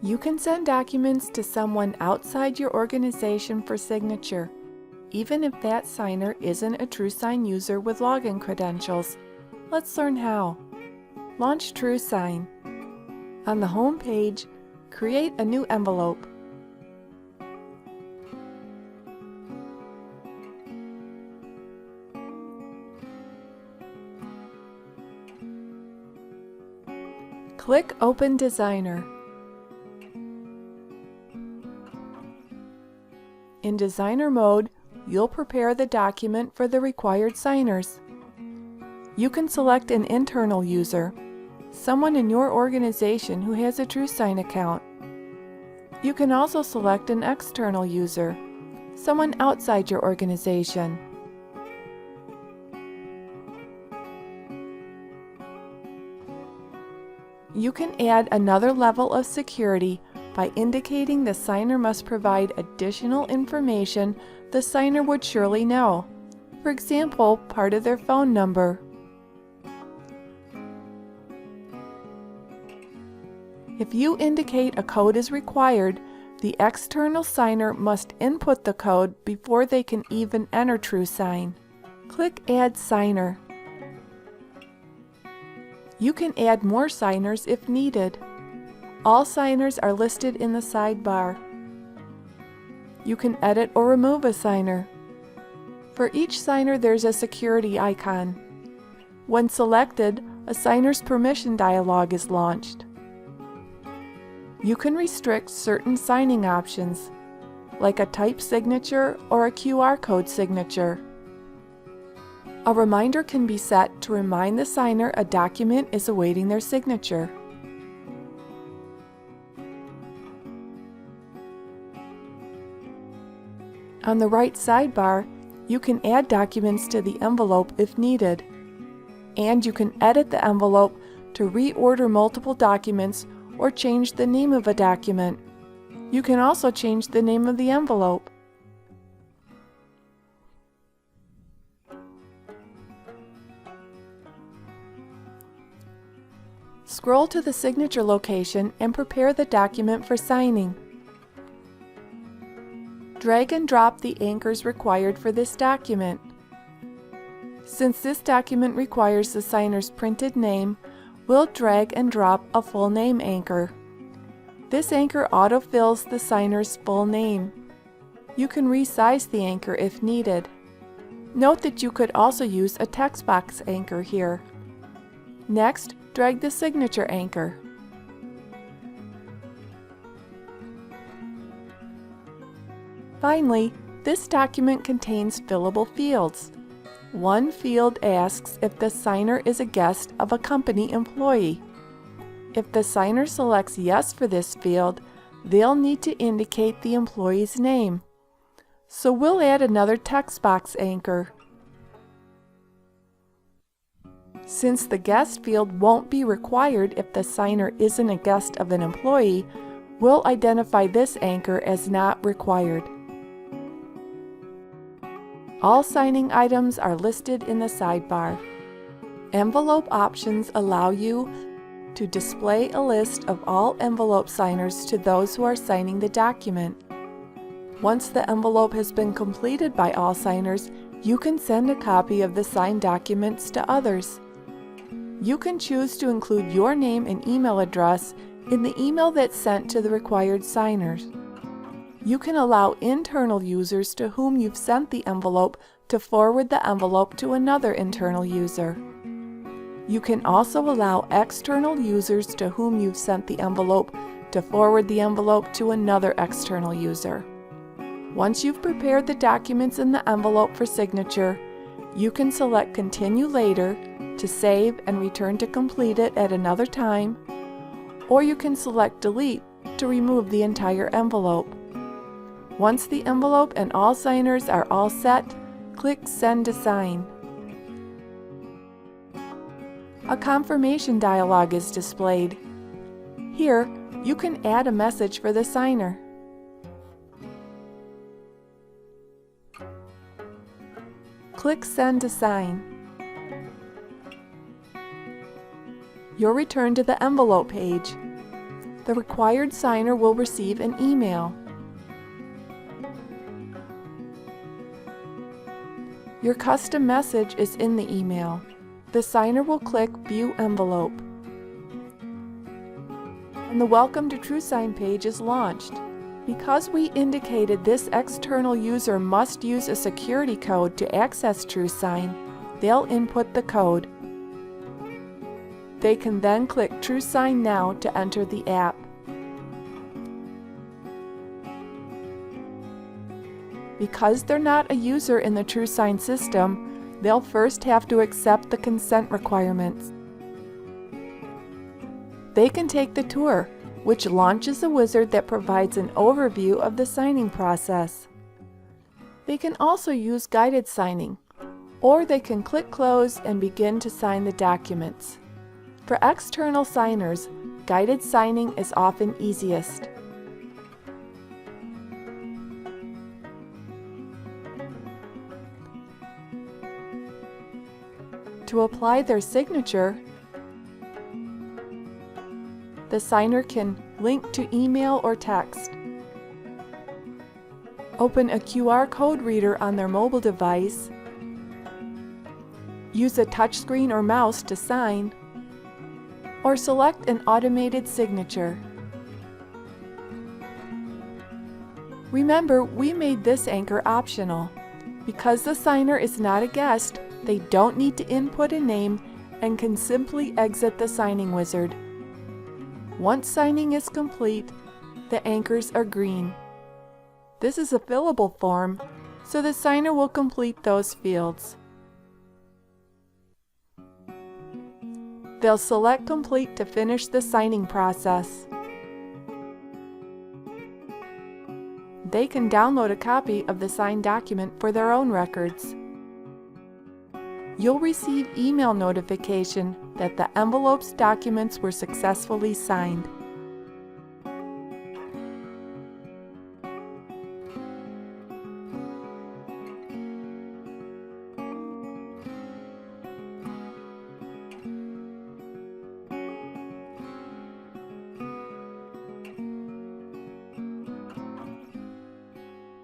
You can send documents to someone outside your organization for signature, even if that signer isn't a TrueSign user with login credentials. Let's learn how. Launch TrueSign. On the home page, create a new envelope. Click Open Designer. In Designer mode, you'll prepare the document for the required signers. You can select an internal user, someone in your organization who has a TrueSign account. You can also select an external user, someone outside your organization. You can add another level of security by indicating the signer must provide additional information the signer would surely know, for example, part of their phone number. If you indicate a code is required, the external signer must input the code before they can even enter TrueSign. Click Add Signer. You can add more signers if needed. All signers are listed in the sidebar. You can edit or remove a signer. For each signer, there's a security icon. When selected, a signer's permission dialog is launched. You can restrict certain signing options, like a typed signature or a QR code signature. A reminder can be set to remind the signer a document is awaiting their signature. On the right sidebar, you can add documents to the envelope if needed, and you can edit the envelope to reorder multiple documents or change the name of a document. You can also change the name of the envelope. Scroll to the signature location and prepare the document for signing. Drag and drop the anchors required for this document. Since this document requires the signer's printed name, we'll drag and drop a full name anchor. This anchor autofills the signer's full name. You can resize the anchor if needed. Note that you could also use a text box anchor here. Next, drag the signature anchor. Finally, this document contains fillable fields. One field asks if the signer is a guest of a company employee. If the signer selects yes for this field, they'll need to indicate the employee's name. So we'll add another text box anchor. Since the guest field won't be required if the signer isn't a guest of an employee, we'll identify this anchor as not required. All signing items are listed in the sidebar. Envelope options allow you to display a list of all envelope signers to those who are signing the document. Once the envelope has been completed by all signers, you can send a copy of the signed documents to others. You can choose to include your name and email address in the email that's sent to the required signers. You can allow internal users to whom you've sent the envelope to forward the envelope to another internal user. You can also allow external users to whom you've sent the envelope to forward the envelope to another external user. Once you've prepared the documents in the envelope for signature, you can select Continue Later to save and return to complete it at another time, or you can select Delete to remove the entire envelope. Once the envelope and all signers are all set, click Send to Sign. A confirmation dialog is displayed. Here, you can add a message for the signer. Click Send to Sign. You're returned to the envelope page. The required signer will receive an email. Your custom message is in the email. The signer will click View Envelope, and the Welcome to TrueSign page is launched. Because we indicated this external user must use a security code to access TrueSign, they'll input the code. They can then click TrueSign Now to enter the app. Because they're not a user in the TrueSign system, they'll first have to accept the consent requirements. They can take the tour, which launches a wizard that provides an overview of the signing process. They can also use guided signing, or they can click Close and begin to sign the documents. For external signers, guided signing is often easiest. To apply their signature, the signer can link to email or text, open a QR code reader on their mobile device, use a touchscreen or mouse to sign, or select an automated signature. Remember, we made this anchor optional. Because the signer is not a guest, they don't need to input a name and can simply exit the signing wizard. Once signing is complete, the anchors are green. This is a fillable form, so the signer will complete those fields. They'll select Complete to finish the signing process. They can download a copy of the signed document for their own records. You'll receive email notification that the envelope's documents were successfully signed.